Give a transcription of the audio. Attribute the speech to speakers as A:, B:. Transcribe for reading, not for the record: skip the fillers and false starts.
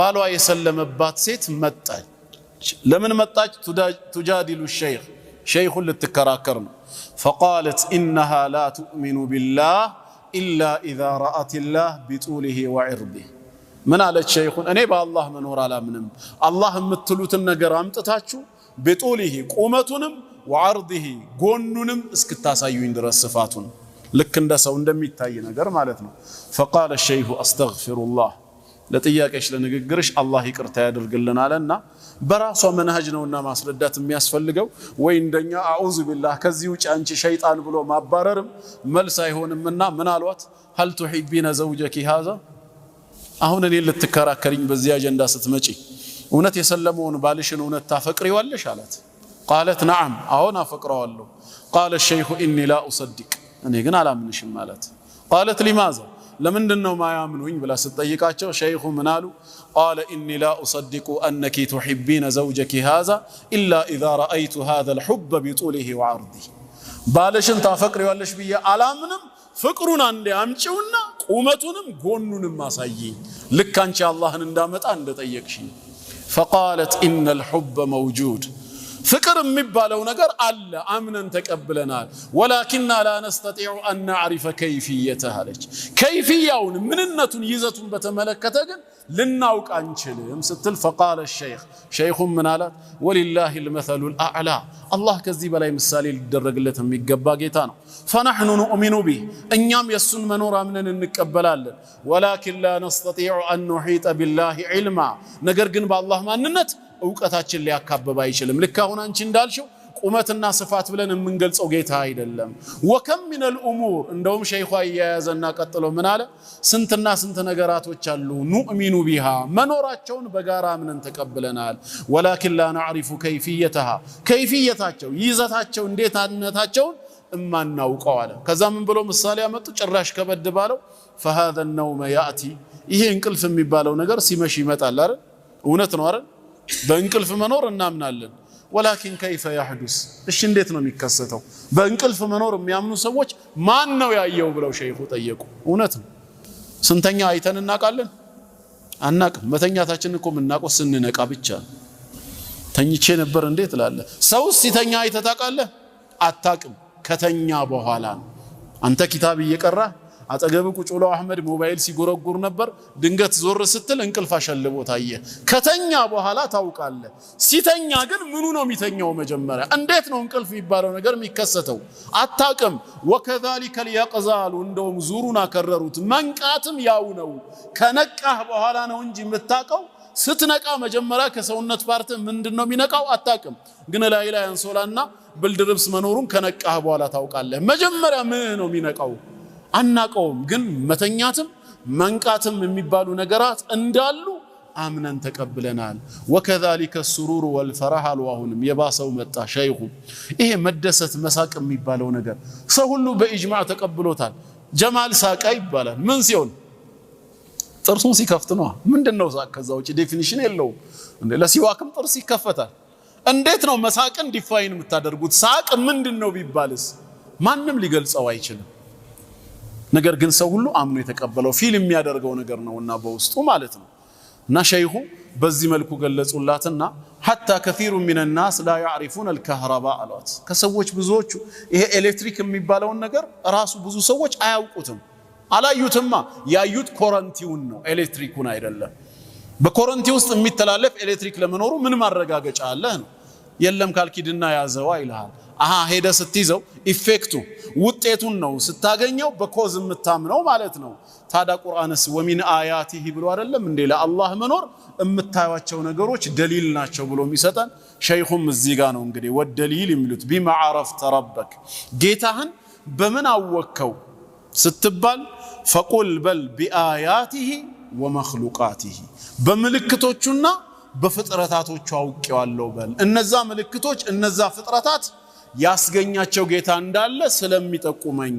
A: ባሏ የሰለመባት ሴት መጣች። ለምን መጣች? ቱጃዲሉ ሸይኹን ልትከራከር ነው። ፈቃለት ኢነሃ ላ ቱእሚኑ ቢላህ ኢላ ኢዛ ረአትላህ ቢጡሊሂ ወዕርዲህ። ምን አለች ሸይኹን? እኔ በአላህ መኖር አላምንም፣ አላህ የምትሉትን ነገር አምጥታችሁ ቢጡሊሂ ቁመቱንም ወዐርዲሂ ጎኑንም እስክታሳዩኝ ድረስ ስፋቱን ልክ እንደ ሰው እንደሚታይ ነገር ማለት ነው። ፈቃለ ሸይኹ አስተግፊሩላህ፣ ለጥያቄሽ ለንግግርሽ አላህ ይቅርታ ያድርግልን አለና በራሷ መንሃጅ ነውና ማስረዳት የሚያስፈልገው ወይ እንደኛ አዑዙ ቢላህ ከዚህ ውጭ አንቺ ሸይጣን ብሎ ማባረርም መልስ አይሆንምና ምን አሏት? ሀል ቱሒቢነ ዘውጀኪ ሃዛ፣ አሁን እኔ ልትከራከሪኝ በዚህ አጀንዳ ስትመጪ እውነት የሰለመውን ባልሽን እውነት ታፈቅሪዋለሽ አላት። ቃለት ነዓም፣ አሁን አፈቅረዋለሁ። ቃለ ሸይኹ ኢኒ ላ ኡሰድቅ፣ እኔ ግን አላምንሽም ማለት። ቃለት ሊማዛ፣ ለምንድነው ማያምኑኝ ብላ ስትጠይቃቸው ሸይኹ ምን አሉ? ቃለ ኢኒ ላ ኡሰድቁ አነኪ ቱሒቢነ ዘውጀኪ ሃዛ ኢላ ኢዛ ረአይቱ ሃዛ ልሑበ ቢጡሊሂ ወዐርዲህ፣ ባልሽን ታፈቅሪዋለሽ ብዬ አላምንም፣ ፍቅሩን አንዴ አምጪውና ቁመቱንም ጎኑንም አሳይኝ፣ ልክ አንቺ አላህን እንዳመጣ እንደጠየቅሽኝ። ፈቃለት ኢነ ልሑበ መውጁድ፣ ፍቅር የሚባለው ነገር አለ፣ አምነን ተቀብለናል። ወላኪንና ላ ነስተጢዑ አን ነዕሪፈ ከይፍየተህ አለች። ከይፍያውን ምንነቱን ይዘቱን በተመለከተ ግን ልናውቅ አንችልም ስትል ፈቃለ ሸይኹም ምን አላት? ወሊላሂ ልመሰሉ ልአዕላ፣ አላህ ከዚህ በላይ ምሳሌ ሊደረግለት የሚገባ ጌታ ነው። ፈነሕኑ ኑእሚኑ ቢህ፣ እኛም የእሱን መኖር አምነን እንቀበላለን። ወላኪን ላ ነስተጢዑ አን ኑሒጠ ቢላሂ ዒልማ፣ ነገር ግን በአላህ ማንነት እውቀታችን ሊያካበብ አይችልም። ልክ አሁን አንቺ እንዳልሽው ቁመትና ስፋት ብለን የምንገልጸው ጌታ አይደለም። ወከም ሚነል ኡሙር፣ እንደውም ሸይኹ አያያዘና ቀጥሎ ምን አለ? ስንትና ስንት ነገራቶች አሉ ኑእሚኑ ቢሃ፣ መኖራቸውን በጋራ አምነን ተቀብለናል። ወላኪን ላ ነዕሪፉ ከይፍየተሃ፣ ከይፍየታቸው ይዘታቸው እንዴትነታቸውን እማናውቀው አለ። ከዛ ምን ብሎ ምሳሌ ያመጡ? ጭራሽ ከበድ ባለው ፈሃዘ ነውመ ያእቲ፣ ይሄ እንቅልፍ የሚባለው ነገር ሲመሽ ይመጣል አይደል? እውነት ነው አይደል? በእንቅልፍ መኖር እናምናለን። ወላኪን ከይፈ ያሕዱስ፣ እሺ እንዴት ነው የሚከሰተው? በእንቅልፍ መኖር የሚያምኑ ሰዎች ማን ነው ያየው ብለው ሸይኹ ጠየቁ። እውነት ነው። ስንተኛ አይተን እናውቃለን? አናቅም። መተኛታችን እኮ የምናውቀው ስንነቃ ብቻ። ተኝቼ ነበር እንዴት እላለህ? ሰውስ ሲተኛ አይተህ ታውቃለህ? አታቅም። ከተኛ በኋላ ነው። አንተ ኪታብ እየቀራህ አጠገብ ቁጭ ብሎ አህመድ ሞባይል ሲጎረጉር ነበር። ድንገት ዞር ስትል እንቅልፍ አሸልቦ ታየ። ከተኛ በኋላ ታውቃለህ። ሲተኛ ግን ምኑ ነው የሚተኛው? መጀመሪያ እንዴት ነው እንቅልፍ የሚባለው ነገር የሚከሰተው? አታቅም። ወከዛሊከ ልየቅዛሉ፣ እንደውም ዙሩን አከረሩት። መንቃትም ያው ነው። ከነቃህ በኋላ ነው እንጂ የምታውቀው። ስትነቃ መጀመሪያ ከሰውነት ፓርት ምንድነው የሚነቃው? አታቅም። ግን ላይ አንሶላና ብልድ ልብስ መኖሩን ከነቃህ በኋላ ታውቃለህ። መጀመሪያ ምን ነው የሚነቃው? አናቀውም። ግን መተኛትም መንቃትም የሚባሉ ነገራት እንዳሉ አምነን ተቀብለናል። ወከዛሊከ ሱሩር ወልፈራህ አሉ። አሁንም የባሰው መጣ ሸይኹ። ይሄ መደሰት መሳቅ የሚባለው ነገር ሰው ሁሉ በኢጅማዕ ተቀብሎታል። ጀማል ሳቃ ይባላል። ምን ሲሆን? ጥርሱን ሲከፍት ነው። ምንድነው ሳቅ? ከዛ ውጪ ዴፊኒሽን የለውም እንዴ? ለሲዋክም ጥርስ ይከፈታል። እንዴት ነው መሳቅን ዲፋይን የምታደርጉት? ሳቅ ምንድነው ቢባልስ ማንም ሊገልጸው አይችልም። ነገር ግን ሰው ሁሉ አምኖ የተቀበለው ፊል የሚያደርገው ነገር ነውና በውስጡ ማለት ነው። እና ሸይኹ በዚህ መልኩ ገለጹላትና ሐታ ከሲሩ ሚን الناس لا يعرفون الكهرباء አሏት። ከሰዎች ብዙዎቹ ይሄ ኤሌክትሪክ የሚባለውን ነገር ራሱ ብዙ ሰዎች አያውቁትም። አላዩትማ። ያዩት ኮረንቲውን ነው፣ ኤሌክትሪኩን አይደለም። በኮረንቲ ውስጥ የሚተላለፍ ኤሌክትሪክ ለመኖሩ ምን ማረጋገጫ አለ ነው? የለም ካልኪድና ያዘው ይልሃል። አሃ ሄደ ስትይዘው ኢፌክቱ ውጤቱን ነው ስታገኘው በኮዝ የምታምነው ማለት ነው። ታዲያ ቁርአንስ ወሚን አያቲሂ ብሎ አይደለም እንዴ ለአላህ መኖር የምታዩቸው ነገሮች ደሊል ናቸው ብሎ የሚሰጠን? ሸይኹም እዚህ ጋር ነው እንግዲህ ወደሊል የሚሉት ቢማ ዓረፍተ ረበክ፣ ጌታህን በምን አወከው ስትባል ፈቁል በል ቢአያቲሂ ወመኽሉቃቲሂ፣ በምልክቶቹና በፍጥረታቶቹ አውቄዋለሁ በል። እነዛ ምልክቶች እነዛ ፍጥረታት ያስገኛቸው ጌታ እንዳለ ስለሚጠቁመኝ